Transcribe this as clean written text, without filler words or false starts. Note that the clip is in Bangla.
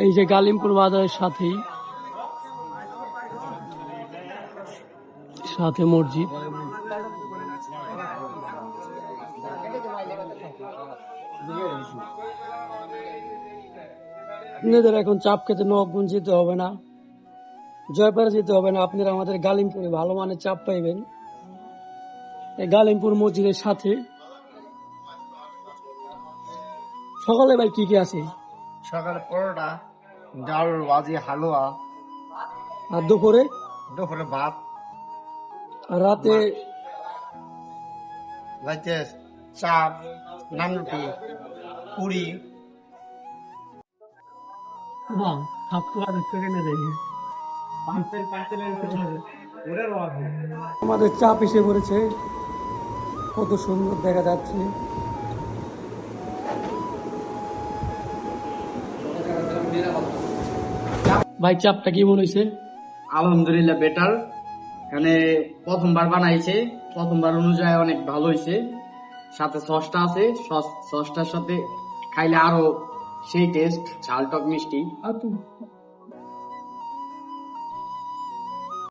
এই যে গালিমপুর বাজারের সাথে মসজিদ। আপনাদের এখন চাপ খেতে নবাবগঞ্জ যেতে হবে না, জয়পাড়া যেতে হবে না, আপনারা আমাদের গালিমপুরে ভালো মানের চাপ পাইবেন। এই গালিমপুর মসজিদের সাথে। সকালে ভাই কি কি আছে? সকালে পরোটা, ডাল, ভাজি, হালুয়া। আর দুপুরে? দুপুরে ভাত। আর রাতে? রাতে চাপ, নানরুটি, পুরি। আমাদের চাপ এসে পড়েছে, কত সুন্দর দেখা যাচ্ছে। ভাই চাপটা কেমন হয়েছে? আলহামদুলিল্লাহ বেটার। এখানে প্রথমবার বানাইছে, প্রথমবার অনুযায়ী অনেক ভালো হয়েছে। সাথে সসটা আছে, সসটার সাথে খাইলে আরো সেই টেস্ট, ঝাল টক মিষ্টি।